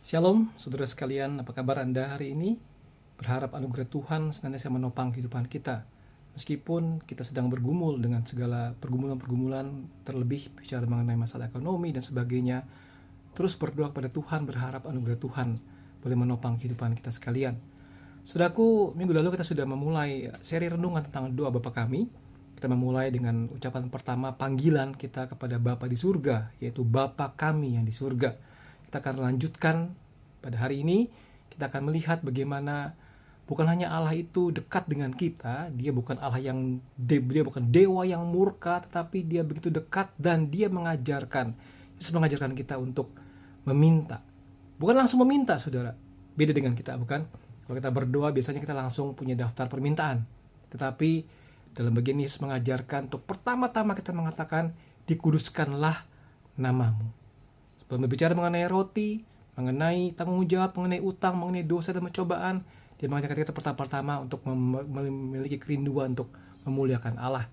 Shalom, saudara sekalian, apa kabar Anda hari ini? Berharap anugerah Tuhan senantiasa menopang kehidupan kita. Meskipun kita sedang bergumul dengan segala pergumulan-pergumulan, terlebih bicara mengenai masalah ekonomi dan sebagainya, terus berdoa kepada Tuhan, berharap anugerah Tuhan boleh menopang kehidupan kita sekalian. Saudaraku, minggu lalu kita sudah memulai seri renungan tentang doa Bapa kami. Kita memulai dengan ucapan pertama panggilan kita kepada Bapa di surga, yaitu Bapa kami yang di surga. Kita akan lanjutkan pada hari ini. Kita akan melihat bagaimana bukan hanya Allah itu dekat dengan kita, dia bukan Allah yang dia bukan dewa yang murka, tetapi dia begitu dekat dan dia Yesus mengajarkan kita untuk meminta. Bukan langsung meminta, saudara. Beda dengan kita, bukan? Kalau kita berdoa biasanya kita langsung punya daftar permintaan. Tetapi dalam bagian Yesus mengajarkan untuk pertama-tama kita mengatakan, dikuduskanlah namamu. Sebelum berbicara mengenai roti, mengenai tanggung jawab, mengenai utang, mengenai dosa dan pencobaan, dia mengajarkan kita pertama-tama untuk memiliki kerinduan untuk memuliakan Allah.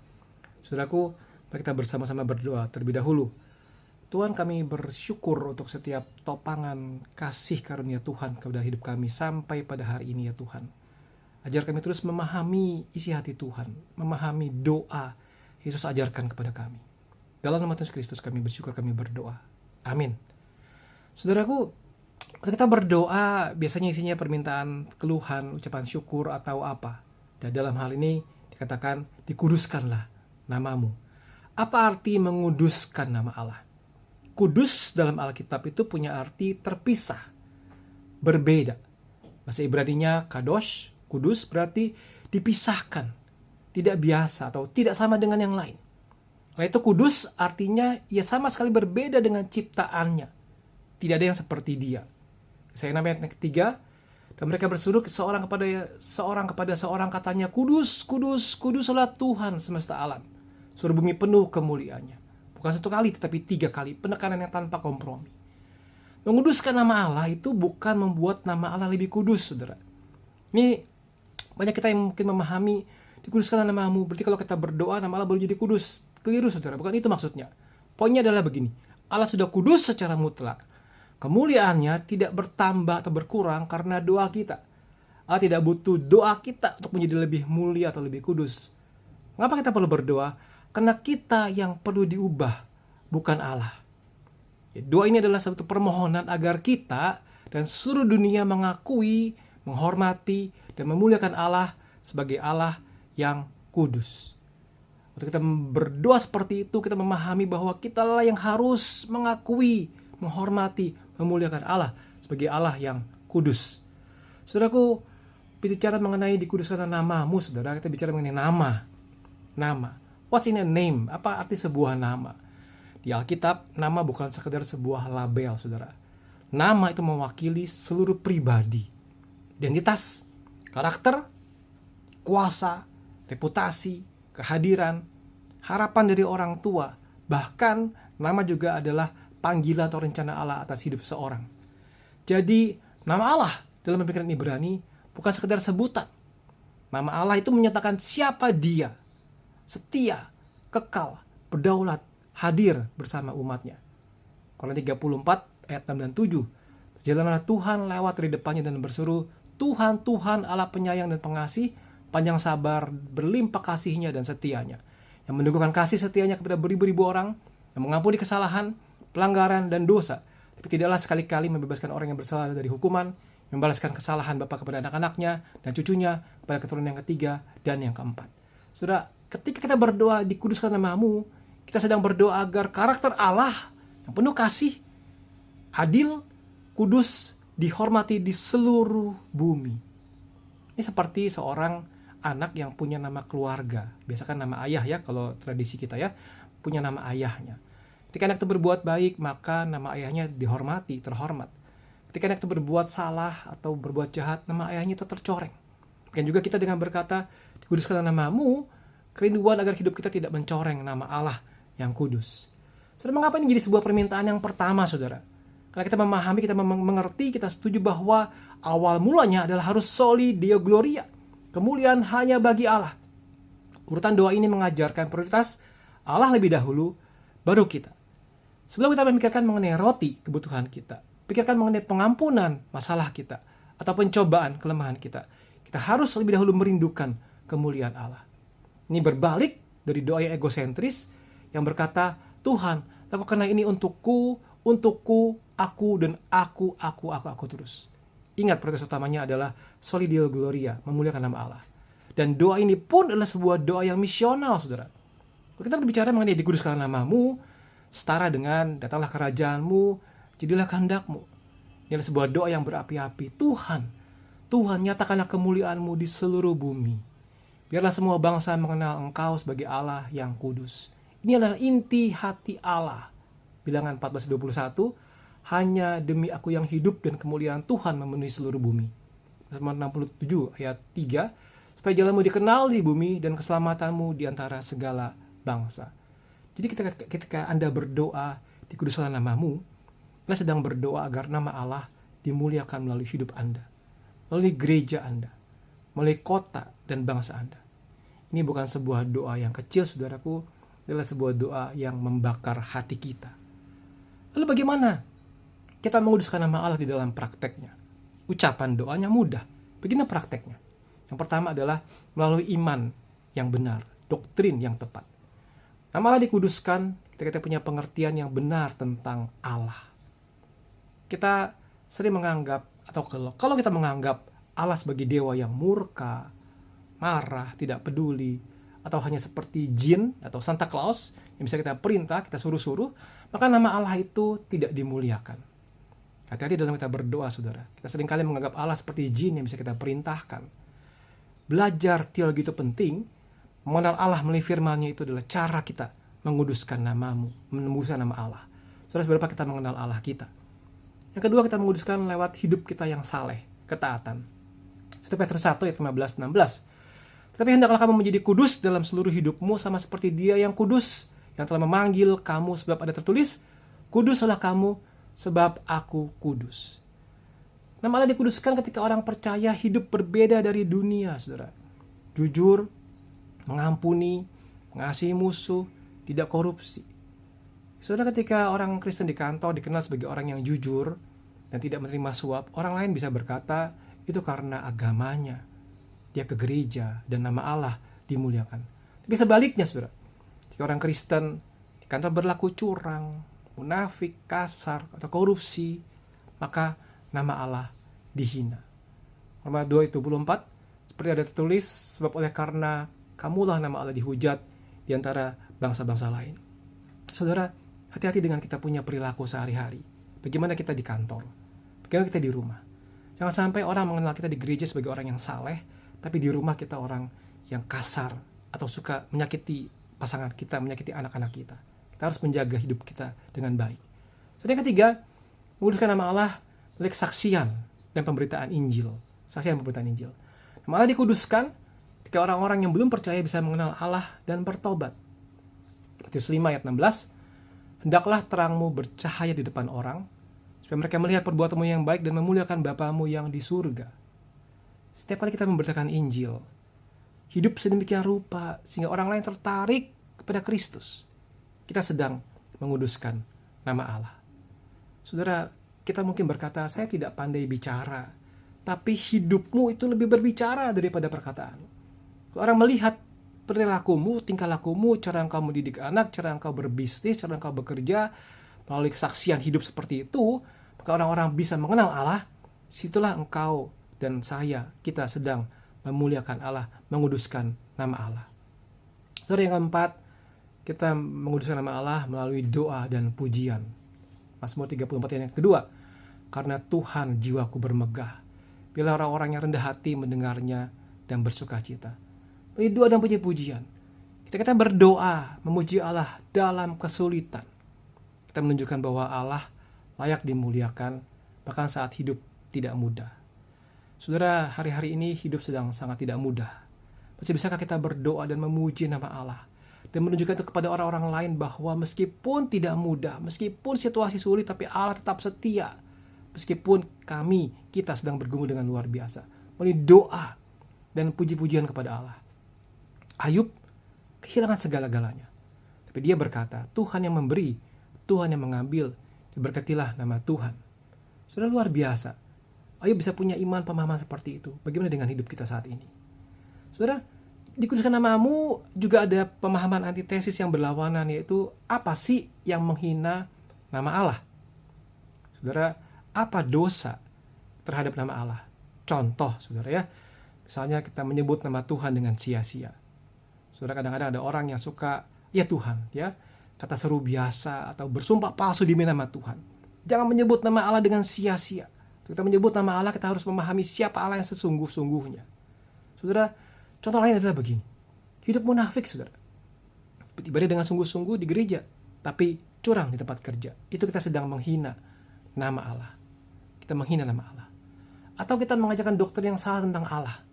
Saudaraku, mari kita bersama-sama berdoa terlebih dahulu. Tuhan, kami bersyukur untuk setiap topangan kasih karunia Tuhan kepada hidup kami sampai pada hari ini ya Tuhan. Ajar kami terus memahami isi hati Tuhan, memahami doa Yesus ajarkan kepada kami. Dalam nama Tuhan Kristus kami bersyukur, kami berdoa. Amin. Saudaraku, kita berdoa biasanya isinya permintaan, keluhan, ucapan syukur atau apa. Dan dalam hal ini dikatakan dikuduskanlah namamu. Apa arti menguduskan nama Allah? Kudus dalam Alkitab itu punya arti terpisah, berbeda. Bahasa Ibraninya kadosh, kudus berarti dipisahkan, tidak biasa atau tidak sama dengan yang lain. Kalau itu kudus artinya ia sama sekali berbeda dengan ciptaannya. Tidak ada yang seperti dia. Saya ayat ketiga, dan mereka berseru seorang kepada seorang katanya, kudus, kudus, kuduslah Tuhan semesta alam. Seluruh bumi penuh kemuliaannya. Bukan satu kali tetapi 3 kali, penekanan yang tanpa kompromi. Menguduskan nama Allah itu bukan membuat nama Allah lebih kudus, saudara. Ini banyak kita yang mungkin memahami dikuduskanlah namamu, berarti kalau kita berdoa nama Allah boleh jadi kudus. Keliru, saudara, bukan itu maksudnya. Poinnya adalah begini, Allah sudah kudus secara mutlak. Kemuliaannya tidak bertambah atau berkurang karena doa kita. Allah tidak butuh doa kita untuk menjadi lebih mulia atau lebih kudus. Mengapa kita perlu berdoa? Karena kita yang perlu diubah, bukan Allah. Doa ini adalah satu permohonan agar kita dan seluruh dunia mengakui, menghormati, dan memuliakan Allah sebagai Allah yang kudus. Waktu kita berdoa seperti itu, kita memahami bahwa kita lah yang harus mengakui, menghormati, memuliakan Allah sebagai Allah yang kudus. Saudaraku, bicara mengenai dikuduskan namamu, saudara, kita bicara mengenai nama. Nama. What's in a name? Apa arti sebuah nama? Di Alkitab, nama bukan sekedar sebuah label, saudara. Nama itu mewakili seluruh pribadi. Identitas, karakter, kuasa, reputasi, kehadiran, harapan dari orang tua, bahkan nama juga adalah panggilan atau rencana Allah atas hidup seseorang. Jadi, nama Allah dalam pemikiran Ibrani bukan sekedar sebutan. Nama Allah itu menyatakan siapa dia, setia, kekal, berdaulat, hadir bersama umatnya. Korintus 34 ayat 6 dan 7. Berjalanlah Tuhan lewat di depannya dan berseru, Tuhan, Tuhan Allah penyayang dan pengasih, panjang sabar, berlimpah kasihnya dan setianya, yang menunjukkan kasih setianya kepada beribu-ribu orang, yang mengampuni kesalahan, pelanggaran, dan dosa, tapi tidaklah sekali-kali membebaskan orang yang bersalah dari hukuman, membalaskan kesalahan bapa kepada anak-anaknya, dan cucunya kepada keturunan yang ketiga dan yang keempat. Saudara, ketika kita berdoa dikuduskan namamu, kita sedang berdoa agar karakter Allah yang penuh kasih, adil, kudus, dihormati di seluruh bumi. Ini seperti seorang anak yang punya nama keluarga. Biasakan nama ayah ya, kalau tradisi kita ya, punya nama ayahnya. Ketika anak itu berbuat baik, maka nama ayahnya dihormati, terhormat. Ketika anak itu berbuat salah atau berbuat jahat, nama ayahnya itu tercoreng. Dan juga kita dengan berkata, dikuduskanlah namamu, kerinduan agar hidup kita tidak mencoreng nama Allah yang kudus. Saudara, mengapa ini jadi sebuah permintaan yang pertama, saudara? Karena kita memahami, kita mengerti, kita setuju bahwa awal mulanya adalah harus soli Deo Gloria. Kemuliaan hanya bagi Allah. Urutan doa ini mengajarkan prioritas Allah lebih dahulu, baru kita. Sebelum kita memikirkan mengenai roti, kebutuhan kita, pikirkan mengenai pengampunan masalah kita atau pencobaan kelemahan kita. Kita harus lebih dahulu merindukan kemuliaan Allah. Ini berbalik dari doa yang egosentris yang berkata, Tuhan, lakukanlah ini untukku, aku, dan aku terus. Ingat, prioritas utamanya adalah Soli Deo Gloria, memuliakan nama Allah. Dan doa ini pun adalah sebuah doa yang misional, saudara. Kalau kita berbicara mengenai dikuduskan namamu, setara dengan datanglah kerajaanmu, jadilah kehendakmu. Ini adalah sebuah doa yang berapi-api. Tuhan, nyatakanlah kemuliaanmu di seluruh bumi. Biarlah semua bangsa mengenal Engkau sebagai Allah yang kudus. Ini adalah inti hati Allah. Bilangan 14:21, hanya demi aku yang hidup dan kemuliaan Tuhan memenuhi seluruh bumi. Mazmur 67 ayat 3, supaya jalanmu dikenal di bumi dan keselamatanmu di antara segala bangsa. Jadi ketika Anda berdoa dikuduskanlah namamu, Anda sedang berdoa agar nama Allah dimuliakan melalui hidup Anda, melalui gereja Anda, melalui kota dan bangsa Anda. Ini bukan sebuah doa yang kecil, saudaraku, adalah sebuah doa yang membakar hati kita. Lalu bagaimana kita menguduskan nama Allah di dalam prakteknya? Ucapan doanya mudah. Begini prakteknya. Yang pertama adalah melalui iman yang benar, doktrin yang tepat. Nama Allah dikuduskan ketika kita punya pengertian yang benar tentang Allah. Kita sering menganggap, atau kalau kita menganggap Allah sebagai dewa yang murka, marah, tidak peduli, atau hanya seperti jin atau Santa Claus yang bisa kita perintah, kita suruh-suruh, maka nama Allah itu tidak dimuliakan. Hati-hati dalam kita berdoa, saudara. Kita seringkali menganggap Allah seperti jin yang bisa kita perintahkan. Belajar teologi itu penting. Mengenal Allah melalui firman-Nya itu adalah cara kita menguduskan namamu, menembuskan nama Allah. Saudara, seberapa kita mengenal Allah kita. Yang kedua, kita menguduskan lewat hidup kita yang saleh, ketaatan. 1 Petrus 1 ayat 15-16. Tetapi hendaklah kamu menjadi kudus dalam seluruh hidupmu sama seperti Dia yang kudus, yang telah memanggil kamu, sebab ada tertulis, kuduslah kamu sebab aku kudus. Nama Allah dikuduskan ketika orang percaya hidup berbeda dari dunia, saudara. Jujur, mengampuni, mengasihi musuh, tidak korupsi. Saudara, ketika orang Kristen di kantor dikenal sebagai orang yang jujur dan tidak menerima suap, orang lain bisa berkata, itu karena agamanya. Dia ke gereja dan nama Allah dimuliakan. Tapi sebaliknya, saudara, jika orang Kristen di kantor berlaku curang, munafik, kasar, atau korupsi, maka nama Allah dihina. Roma 2:24, seperti ada tertulis, sebab oleh karena kamulah nama Allah dihujat di antara bangsa-bangsa lain. Saudara, hati-hati dengan kita punya perilaku sehari-hari. Bagaimana kita di kantor, bagaimana kita di rumah. Jangan sampai orang mengenal kita di gereja sebagai orang yang saleh, tapi di rumah kita orang yang kasar atau suka menyakiti pasangan kita, menyakiti anak-anak kita. Kita harus menjaga hidup kita dengan baik. Soal yang ketiga, menguduskan nama Allah melalui kesaksian dan pemberitaan Injil. Saksian dan pemberitaan Injil. Nama Allah dikuduskan ketika orang-orang yang belum percaya bisa mengenal Allah dan bertobat. Matius 5 ayat 16, hendaklah terangmu bercahaya di depan orang, supaya mereka melihat perbuatanmu yang baik dan memuliakan Bapamu yang di surga. Setiap kali kita memberitakan Injil, hidup sedemikian rupa sehingga orang lain tertarik kepada Kristus, kita sedang menguduskan nama Allah. Saudara, kita mungkin berkata, saya tidak pandai bicara, tapi hidupmu itu lebih berbicara daripada perkataan. Kalau orang melihat perilakumu, tingkah lakumu, cara engkau mendidik anak, cara engkau berbisnis, cara engkau bekerja, melalui kesaksian hidup seperti itu, maka orang-orang bisa mengenal Allah. Situlah engkau dan saya, kita sedang memuliakan Allah, menguduskan nama Allah. Saudara, yang keempat, kita menguduskan nama Allah melalui doa dan pujian. Mazmur 34 yang kedua, karena Tuhan jiwaku bermegah, bila orang-orang yang rendah hati mendengarnya dan bersuka cita. Melalui doa dan puji-pujian, kita berdoa memuji Allah dalam kesulitan. Kita menunjukkan bahwa Allah layak dimuliakan, bahkan saat hidup tidak mudah. Saudara, hari-hari ini hidup sedang sangat tidak mudah. Masih bisakah kita berdoa dan memuji nama Allah dan menunjukkan itu kepada orang-orang lain bahwa meskipun tidak mudah, meskipun situasi sulit, tapi Allah tetap setia. Meskipun kita sedang bergumul dengan luar biasa. Melalui doa dan puji-pujian kepada Allah. Ayub kehilangan segala-galanya. Tapi dia berkata, Tuhan yang memberi, Tuhan yang mengambil, diberkatilah nama Tuhan. Saudara, luar biasa. Ayo bisa punya iman pemahaman seperti itu. Bagaimana dengan hidup kita saat ini? Saudara, dikuduskan namamu juga ada pemahaman antitesis yang berlawanan, yaitu apa sih yang menghina nama Allah? Saudara, apa dosa terhadap nama Allah? Contoh, saudara ya, misalnya kita menyebut nama Tuhan dengan sia-sia. Saudara, kadang-kadang ada orang yang suka, ya Tuhan, ya, kata seru biasa atau bersumpah palsu demi nama Tuhan. Jangan menyebut nama Allah dengan sia-sia. Kita menyebut nama Allah, kita harus memahami siapa Allah yang sesungguh-sungguhnya. Saudara, contoh lain adalah begini. Hidup munafik, saudara. Beribadah dengan sungguh-sungguh di gereja, tapi curang di tempat kerja. Itu kita sedang menghina nama Allah. Kita menghina nama Allah. Atau kita mengajarkan doktrin yang salah tentang Allah.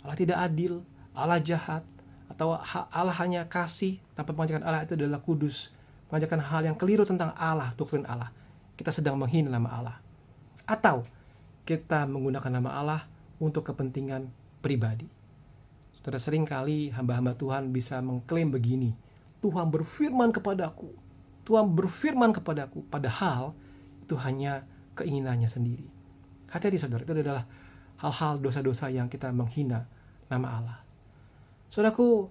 Allah tidak adil, Allah jahat, atau Allah hanya kasih, tanpa mengajarkan Allah itu adalah kudus. Mengajarkan hal yang keliru tentang Allah, doktrin Allah. Kita sedang menghina nama Allah. Atau kita menggunakan nama Allah untuk kepentingan pribadi. Saudara, seringkali hamba-hamba Tuhan bisa mengklaim begini, Tuhan berfirman kepadaku, Tuhan berfirman kepadaku, padahal itu hanya keinginannya sendiri. Hati-hati saudara, itu adalah hal-hal dosa-dosa yang kita menghina nama Allah. Saudaraku,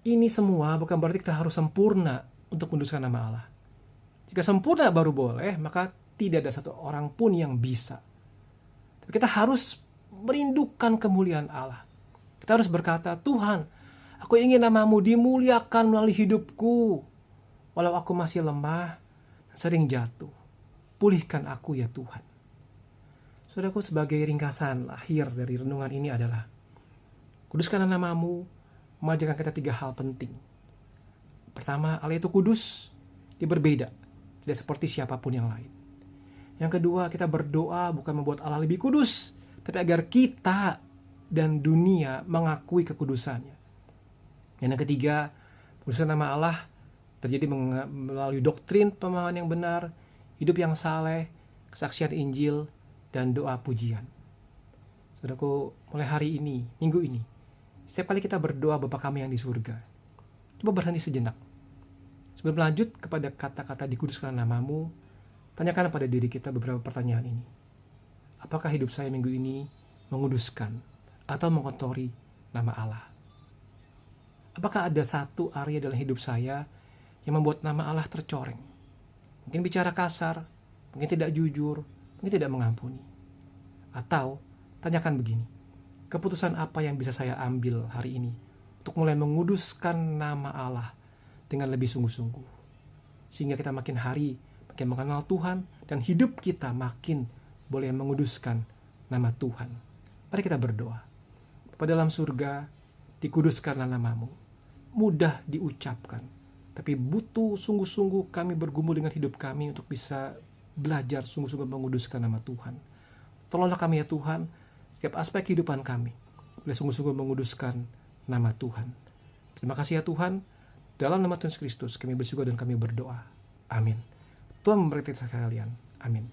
ini semua bukan berarti kita harus sempurna untuk menduskan nama Allah. Jika sempurna baru boleh, maka tidak ada satu orang pun yang bisa. Tapi kita harus merindukan kemuliaan Allah. Kita harus berkata, Tuhan, aku ingin namamu dimuliakan melalui hidupku. Walau aku masih lemah, sering jatuh. Pulihkan aku ya Tuhan. Saudaraku, sebagai ringkasan akhir dari renungan ini adalah, kuduskanlah namamu, mengajarkan kita 3 hal penting. Pertama, Allah itu kudus, dia berbeda, tidak seperti siapapun yang lain. Yang kedua, kita berdoa bukan membuat Allah lebih kudus, tapi agar kita dan dunia mengakui kekudusannya. Dan yang ketiga, kudusan nama Allah terjadi melalui doktrin pemahaman yang benar, hidup yang saleh, kesaksian Injil, dan doa pujian. Saudaraku, mulai hari ini, minggu ini, setiap kali kita berdoa Bapa kami yang di surga, coba berhenti sejenak. Sebelum lanjut kepada kata-kata dikuduskan namamu, tanyakan pada diri kita beberapa pertanyaan ini. Apakah hidup saya minggu ini menguduskan atau mengotori nama Allah? Apakah ada satu area dalam hidup saya yang membuat nama Allah tercoreng? Mungkin bicara kasar, mungkin tidak jujur, mungkin tidak mengampuni. Atau tanyakan begini, keputusan apa yang bisa saya ambil hari ini untuk mulai menguduskan nama Allah dengan lebih sungguh-sungguh, sehingga kita makin hari makin mengenal Tuhan, dan hidup kita makin boleh menguduskan nama Tuhan. Mari kita berdoa. Bapa dalam surga, dikuduskanlah namamu. Mudah diucapkan, tapi butuh sungguh-sungguh kami bergumul dengan hidup kami untuk bisa belajar sungguh-sungguh menguduskan nama Tuhan. Tolonglah kami ya Tuhan, setiap aspek kehidupan kami boleh sungguh-sungguh menguduskan nama Tuhan. Terima kasih ya Tuhan. Dalam nama Tuhan Yesus Kristus kami bersyukur dan kami berdoa. Amin. Tuhan memberkati kalian. Amin.